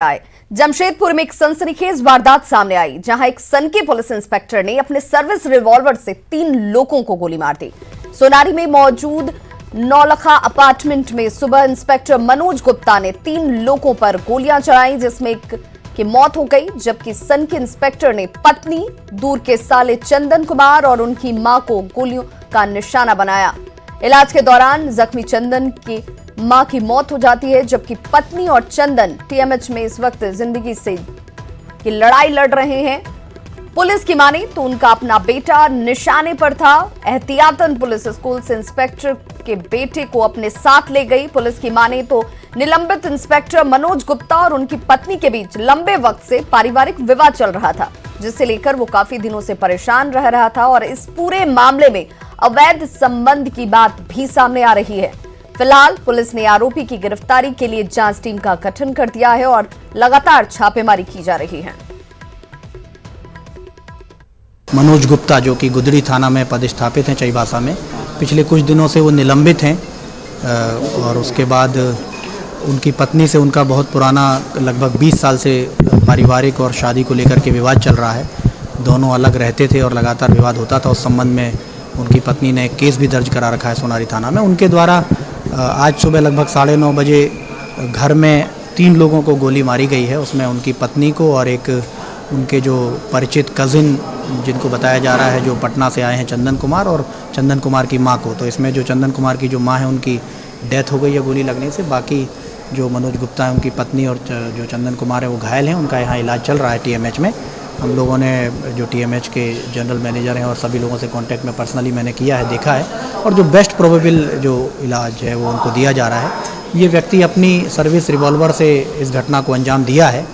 जमशेदपुर में एक सनसनीखेज वारदात सामने आई, जहां एक सनकी पुलिस इंस्पेक्टर ने अपने सर्विस रिवॉल्वर से 3 लोगों को गोली मार दी। सोनारी में मौजूद नौलखा अपार्टमेंट में सुबह इंस्पेक्टर मनोज गुप्ता ने 3 लोगों पर गोलियां चलाई, जिसमें एक की मौत हो गई, जबकि सनकी इंस्पेक्टर ने पत्नी, दूर के साले चंदन कुमार और उनकी मां को गोलियों का निशाना बनाया। इलाज के दौरान जख्मी चंदन की मां की मौत हो जाती है, जबकि पत्नी और चंदन टीएमएच में इस वक्त जिंदगी से की लड़ाई लड़ रहे हैं। पुलिस की माने तो उनका अपना बेटा निशाने पर था। एहतियातन पुलिस स्कूल से इंस्पेक्टर के बेटे को अपने साथ ले गई। पुलिस की माने तो निलंबित इंस्पेक्टर मनोज गुप्ता और उनकी पत्नी के बीच लंबे वक्त से पारिवारिक विवाद चल रहा था, जिसे लेकर वो काफी दिनों से परेशान रह रहा था और इस पूरे मामले में अवैध संबंध की बात भी सामने आ रही है। फिलहाल पुलिस ने आरोपी की गिरफ्तारी के लिए जांच टीम का गठन कर दिया है और लगातार छापेमारी की जा रही है। मनोज गुप्ता, जो कि गुदड़ी थाना में पदस्थापित हैं चाईबासा में, पिछले कुछ दिनों से वो निलंबित हैं और उसके बाद उनकी पत्नी से उनका बहुत पुराना लगभग 20 साल से पारिवारिक और शादी को लेकर के विवाद चल रहा है। दोनों अलग रहते थे और लगातार विवाद होता था। उस संबंध में उनकी पत्नी ने एक केस भी दर्ज करा रखा है सोनारी थाना में। उनके द्वारा आज सुबह लगभग 9:30 बजे घर में 3 लोगों को गोली मारी गई है। उसमें उनकी पत्नी को और एक उनके जो परिचित कज़िन, जिनको बताया जा रहा है जो पटना से आए हैं, चंदन कुमार और चंदन कुमार की मां को। तो इसमें जो चंदन कुमार की जो मां है उनकी डेथ हो गई है गोली लगने से। बाकी जो मनोज गुप्ता है, उनकी पत्नी और जो चंदन कुमार है वो घायल हैं। उनका यहाँ इलाज चल रहा है टीएमएच में। हम लोगों ने जो टीएमएच के जनरल मैनेजर हैं और सभी लोगों से कांटेक्ट में पर्सनली मैंने किया है, देखा है, और जो बेस्ट प्रोबेबल जो इलाज है वो उनको दिया जा रहा है। ये व्यक्ति अपनी सर्विस रिवॉल्वर से इस घटना को अंजाम दिया है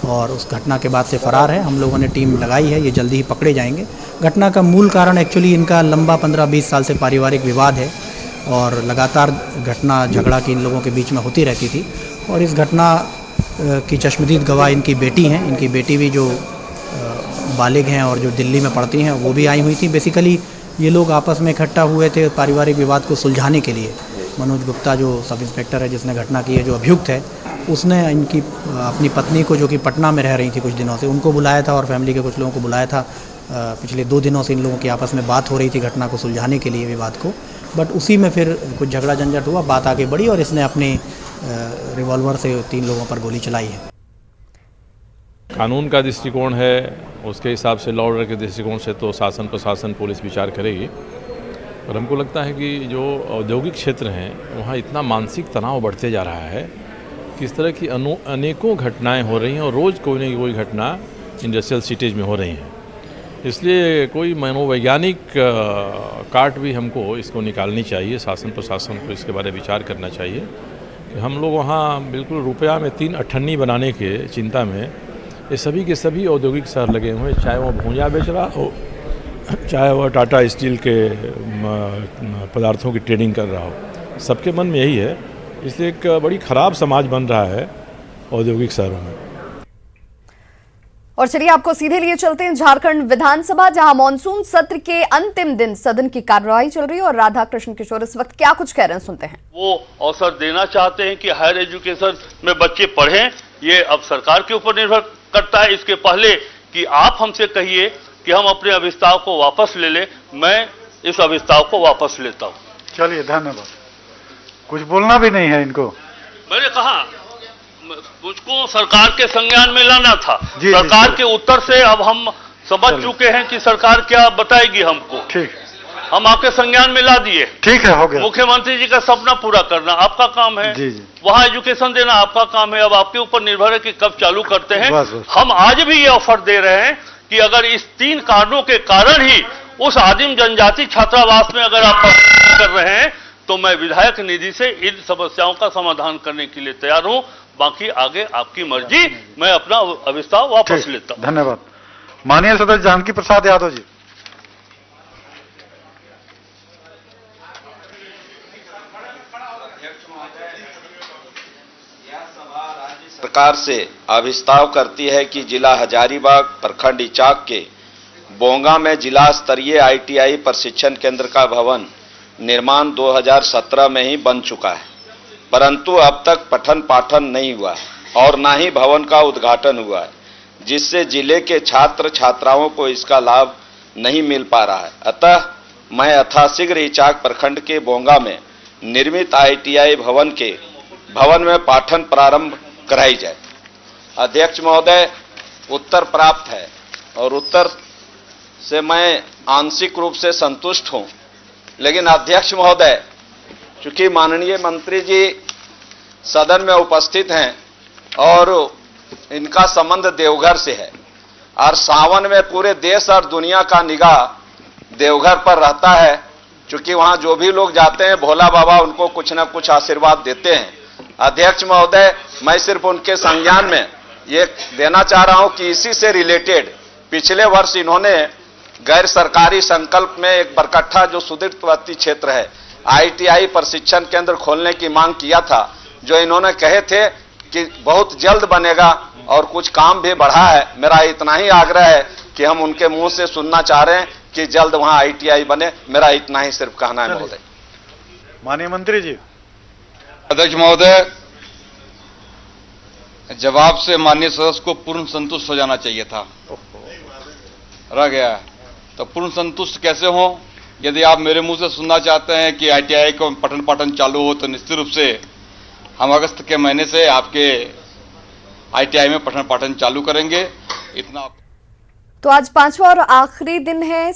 और उस घटना के बाद से फरार है। हम लोगों ने टीम लगाई है, ये जल्दी ही पकड़े जाएंगे। घटना का मूल कारण एक्चुअली इनका लंबा 15-20 साल से पारिवारिक विवाद है और लगातार घटना झगड़ा की इन लोगों के बीच में होती रहती थी। और इस घटना की चश्मदीद गवाह इनकी बेटी हैं। इनकी बेटी भी जो बालिग हैं और जो दिल्ली में पढ़ती हैं, वो भी आई हुई थी। बेसिकली ये लोग आपस में इकट्ठा हुए थे पारिवारिक विवाद को सुलझाने के लिए। मनोज गुप्ता जो सब इंस्पेक्टर है जिसने घटना की है, जो अभियुक्त है, उसने इनकी अपनी पत्नी को, जो कि पटना में रह रही थी कुछ दिनों से, उनको बुलाया था और फैमिली के कुछ लोगों को बुलाया था। पिछले 2 दिनों से इन लोगों की आपस में बात हो रही थी घटना को सुलझाने के लिए, विवाद को। बट उसी में फिर कुछ झगड़ा झंझट हुआ, बात आगे बढ़ी और इसने अपनी रिवॉल्वर से 3 लोगों पर गोली चलाई है। कानून का दृष्टिकोण है, उसके हिसाब से लॉ ऑर्डर के दृष्टिकोण से तो शासन प्रशासन पुलिस विचार करेगी। और हमको लगता है कि जो औद्योगिक क्षेत्र हैं वहाँ इतना मानसिक तनाव बढ़ते जा रहा है कि इस तरह की अनेकों घटनाएं हो रही हैं और रोज़ कोई न कोई घटना इंडस्ट्रियल सिटीज़ में हो रही हैं। इसलिए कोई मनोवैज्ञानिक काट भी हमको इसको निकालनी चाहिए। शासन प्रशासन को इसके बारे में विचार करना चाहिए कि हम लोग वहाँ बिल्कुल रुपया में 3 अठन्नी बनाने के चिंता में ये सभी के सभी औद्योगिक शहर लगे हुए हैं, चाहे वो भूंजा बेच रहा हो, चाहे वह टाटा स्टील के पदार्थों की ट्रेडिंग कर रहा हो, सबके मन में यही है। इसलिए एक बड़ी खराब समाज बन रहा है औद्योगिक शहरों में। और चलिए आपको सीधे लिए चलते हैं झारखंड विधानसभा, जहां मॉनसून सत्र के अंतिम दिन सदन की कार्यवाही चल रही है और राधा कृष्ण किशोर इस वक्त क्या कुछ कह रहे हैं, सुनते हैं। वो अवसर देना चाहते हैं कि हायर एजुकेशन में बच्चे पढ़ें। ये अब सरकार के ऊपर निर्भर करता है। इसके पहले कि आप हमसे कहिए कि हम अपने अभिस्ताव को वापस ले लें, मैं इस अभिस्ताव को वापस लेता हूँ। चलिए, धन्यवाद। कुछ बोलना भी नहीं है इनको। मैंने कहा मुझको सरकार के संज्ञान में लाना था। सरकार के उत्तर से अब हम समझ चुके हैं कि सरकार क्या बताएगी हमको। ठीक, हम आपके संज्ञान में ला दिए। ठीक है, हो गया। मुख्यमंत्री जी का सपना पूरा करना आपका काम है। जी जी। वहाँ एजुकेशन देना आपका काम है। अब आपके ऊपर निर्भर है कि कब चालू करते हैं। बस, बस। हम आज भी ये ऑफर दे रहे हैं कि अगर इस 3 कारणों के कारण ही उस आदिम जनजाति छात्रावास में अगर आप कर रहे हैं तो मैं विधायक निधि से इन समस्याओं का समाधान करने के लिए तैयार हूं। बाकी आगे आपकी मर्जी, मैं अपना अभिस्ताव वापस लेता हूं। धन्यवाद। माननीय सदस्य जानकी प्रसाद यादव जी। सरकार से अभिस्ताव करती है कि जिला हजारीबाग प्रखंड इचाक के बोंगा में जिला स्तरीय ITI प्रशिक्षण केंद्र का भवन निर्माण 2017 में ही बन चुका है, परंतु अब तक पठन पाठन नहीं हुआ और न ही भवन का उद्घाटन हुआ है, जिससे जिले के छात्र छात्राओं को इसका लाभ नहीं मिल पा रहा है। अतः मैं यथाशीघ्र इचाक प्रखंड के बोंगा में निर्मित ITI भवन में पाठन प्रारंभ कराई जाए। अध्यक्ष महोदय, उत्तर प्राप्त है और उत्तर से मैं आंशिक रूप से संतुष्ट हूं, लेकिन अध्यक्ष महोदय, चूंकि माननीय मंत्री जी सदन में उपस्थित हैं और इनका संबंध देवघर से है और सावन में पूरे देश और दुनिया का निगाह देवघर पर रहता है, चूंकि वहां जो भी लोग जाते हैं भोला बाबा उनको कुछ न कुछ आशीर्वाद देते हैं। अध्यक्ष महोदय, मैं सिर्फ उनके संज्ञान में ये देना चाह रहा हूं कि इसी से रिलेटेड पिछले वर्ष इन्होंने गैर सरकारी संकल्प में एक बरकट्ठा जो सुदूरवर्ती क्षेत्र है ITI प्रशिक्षण केंद्र खोलने की मांग किया था, जो इन्होंने कहे थे कि बहुत जल्द बनेगा और कुछ काम भी बढ़ा है। मेरा इतना ही आग्रह है कि हम उनके मुंह से सुनना चाह रहे हैं कि जल्द वहां ITI बने। मेरा इतना ही सिर्फ कहना है महोदय। माननीय मंत्री जी। अध्यक्ष महोदय, जवाब से माननीय सदस्य को पूर्ण संतुष्ट हो जाना चाहिए था, रह गया है। तो पूर्ण संतुष्ट कैसे हो? यदि आप मेरे मुंह से सुनना चाहते हैं कि ITI को पठन पाठन चालू हो, तो निश्चित रूप से हम अगस्त के महीने से आपके ITI में पठन पाठन चालू करेंगे। इतना तो आज 5वां और आखिरी दिन है